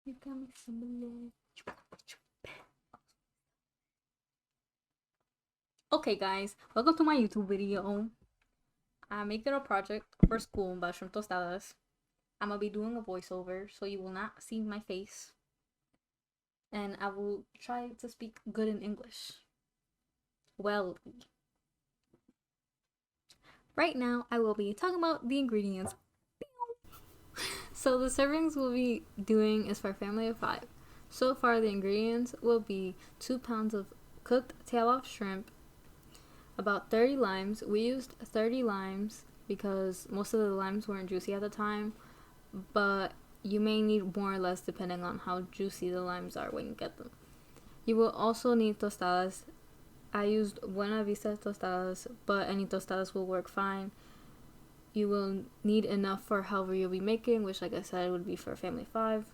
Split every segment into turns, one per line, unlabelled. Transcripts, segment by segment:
You got me some. Okay, guys, welcome to my YouTube video. I'm making a project for school about shrimp tostadas. I'm gonna be doing a voiceover, so you will not see my face, and I will try to speak good in English. Well, right now I will be talking about the ingredients. So the servings we'll be doing is for a family of 5. So far, the ingredients will be 2 pounds of cooked tail-off shrimp, about 30 limes. We used 30 limes because most of the limes weren't juicy at the time, but you may need more or less depending on how juicy the limes are when you get them. You will also need tostadas. I used Buena Vista Tostadas, but any tostadas will work fine. You will need enough for however you'll be making, which, like I said, would be for a family of 5.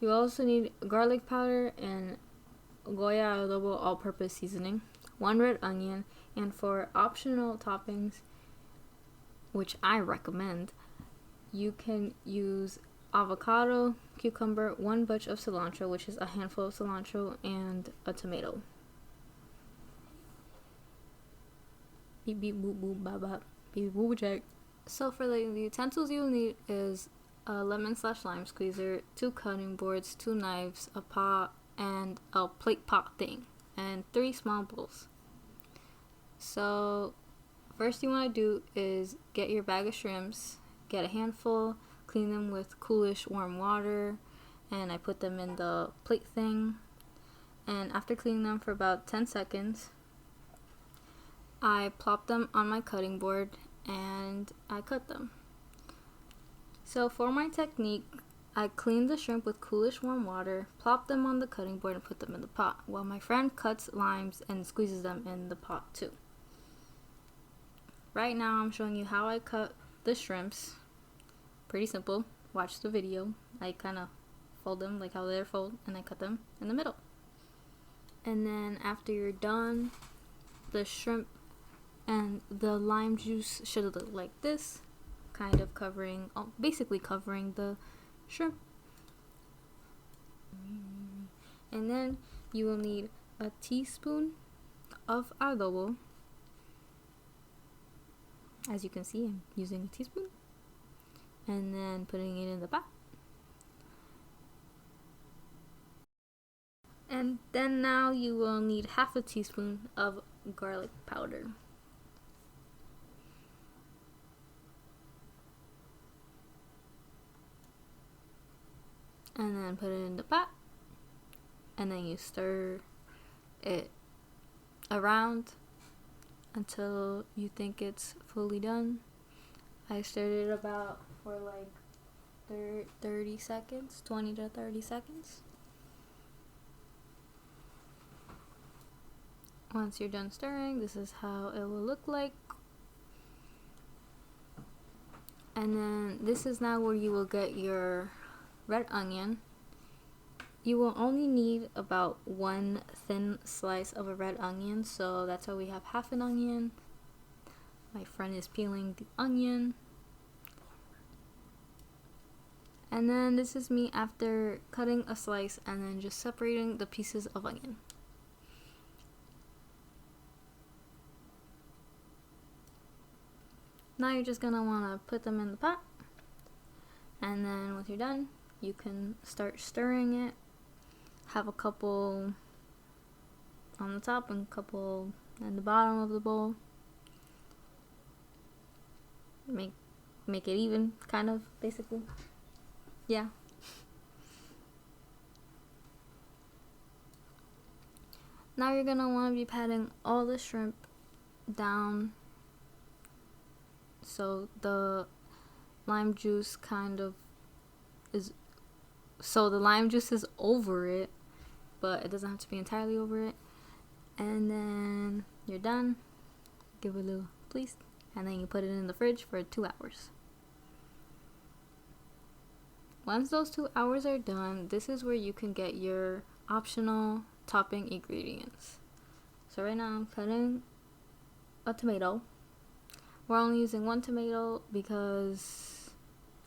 You also need garlic powder and Goya adobo all-purpose seasoning, 1 red onion, and for optional toppings, which I recommend, you can use avocado, cucumber, 1 bunch of cilantro, which is a handful of cilantro, and a tomato. Beep beep boop boop bop bop. Beep boop check. So for the utensils you'll need is a lemon/lime squeezer, 2 cutting boards, 2 knives, a pot, and a plate pot thing, and 3 small bowls. So first you want to do is get your bag of shrimps, get a handful, clean them with coolish warm water, and I put them in the plate thing. And after cleaning them for about 10 seconds, I plop them on my cutting board and I cut them. So for my technique, I clean the shrimp with coolish warm water, plop them on the cutting board, and put them in the pot, while my friend cuts limes and squeezes them in the pot too. Right now I'm showing you how I cut the shrimps. Pretty simple. Watch the video. I kind of fold them like how they're folded, and I cut them in the middle. And then after you're done, the shrimp and the lime juice should look like this, kind of covering, basically covering the shrimp. And then you will need a teaspoon of adobo. As you can see, I'm using a teaspoon, and then putting it in the pot. And then now you will need half a teaspoon of garlic powder. And then put it in the pot, and then you stir it around until you think it's fully done. I stirred it about for like 30 seconds, 20 to 30 seconds. Once you're done stirring, this is how it will look like. And then this is now where you will get your red onion. You will only need about 1 thin slice of a red onion, so that's why we have half an onion. My friend is peeling the onion. And then this is me after cutting a slice and then just separating the pieces of onion. Now you're just gonna wanna put them in the pot, and then once you're done, you can start stirring it. Have a couple on the top and a couple in the bottom of the bowl. Make it even, kind of, basically. Yeah. Now you're gonna want to be patting all the shrimp down so the lime juice kind of is, so the lime juice is over it, but it doesn't have to be entirely over it. And then you're done. Give it a little please, and then you put it in the fridge for 2 hours. Once those 2 hours are done, this is where you can get your optional topping ingredients. So right now I'm cutting a tomato. We're only using 1 tomato because,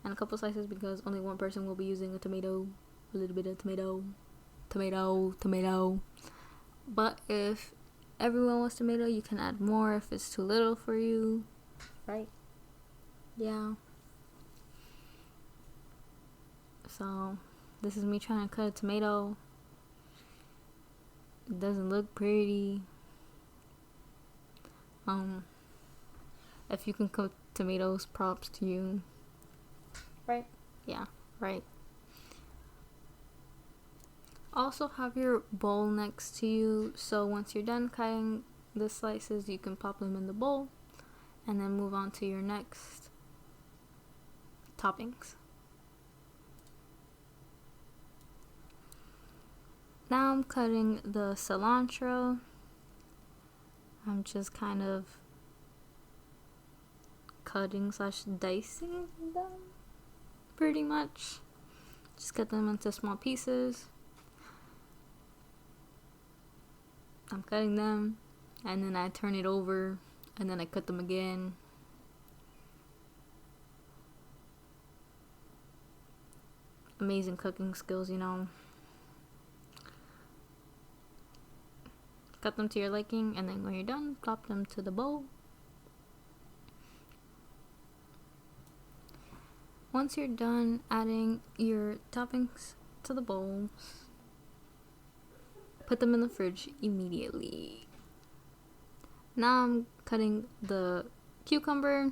and a couple slices because only 1 person will be using a tomato. a little bit of tomato. But if everyone wants tomato, you can add more if it's too little for you, right? Yeah. So this is me trying to cut a tomato. It doesn't look pretty. If you can cook tomatoes, props to you. Right? Yeah, right. Also have your bowl next to you, so once you're done cutting the slices, you can pop them in the bowl and then move on to your next toppings. Now I'm cutting the cilantro. I'm just kind of cutting / dicing them, pretty much. Just cut them into small pieces. I'm cutting them, and then I turn it over, and then I cut them again. Amazing cooking skills, you know. Cut them to your liking, and then when you're done, plop them to the bowl. Once you're done adding your toppings to the bowls, put them in the fridge immediately. Now I'm cutting the cucumber.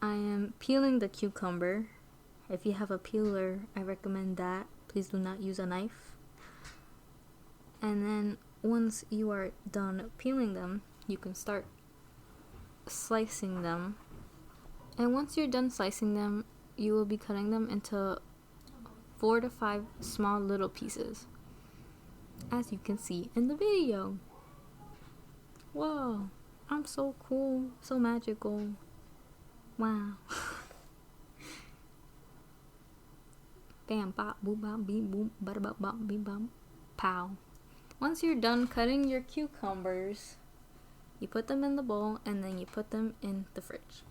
I am peeling the cucumber. If you have a peeler, I recommend that. Please do not use a knife. And then once you are done peeling them, you can start slicing them. And once you're done slicing them, you will be cutting them into 4 to 5 small little pieces, as you can see in the video. Whoa, I'm so cool, so magical. Wow. Bam, bop, boop, bop, beep, boop, bada, bop, bop, beep, bop, pow. Once you're done cutting your cucumbers, you put them in the bowl and then you put them in the fridge.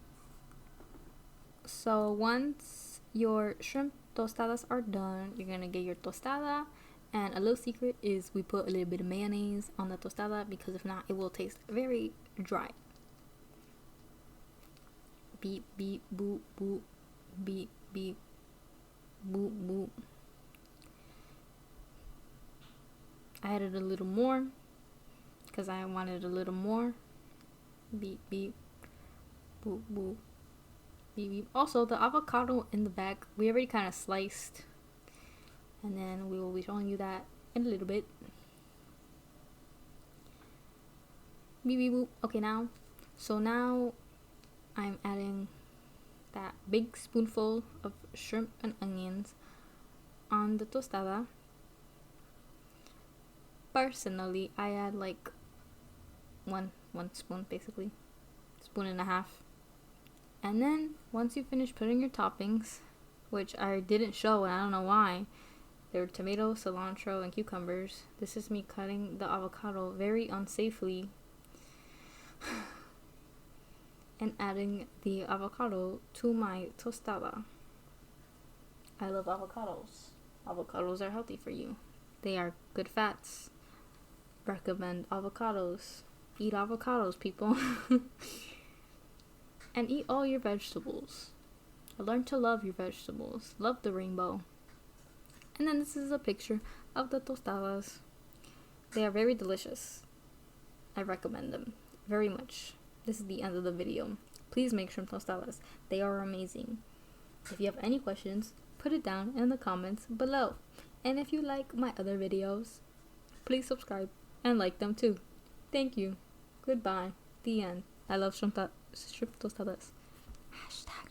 So once your shrimp tostadas are done, you're gonna get your tostada. And a little secret is we put a little bit of mayonnaise on the tostada, because if not, it will taste very dry. Beep, beep, boop, boop, beep, beep, boop, boop. I added a little more because I wanted a little more. Beep, beep, boop, boop, beep, beep. Also, the avocado in the back, we already kind of sliced. And then we will be showing you that in a little bit. Beep, beep, boop. Okay, now. So now I'm adding that big spoonful of shrimp and onions on the tostada. Personally, I add like one spoon, basically. Spoon and a half. And then once you finish putting your toppings, which I didn't show and I don't know why, there were tomato, cilantro, and cucumbers. This is me cutting the avocado very unsafely and adding the avocado to my tostada. I love avocados. Avocados are healthy for you. They are good fats. Recommend avocados. Eat avocados, people. And eat all your vegetables. Learn to love your vegetables. Love the rainbow. And then this is a picture of the tostadas. They are very delicious. I recommend them very much. This is the end of the video. Please make shrimp tostadas. They are amazing. If you have any questions, put it down in the comments below. And if you like my other videos, please subscribe and like them too. Thank you. Goodbye. The end. I love shrimp tostadas. #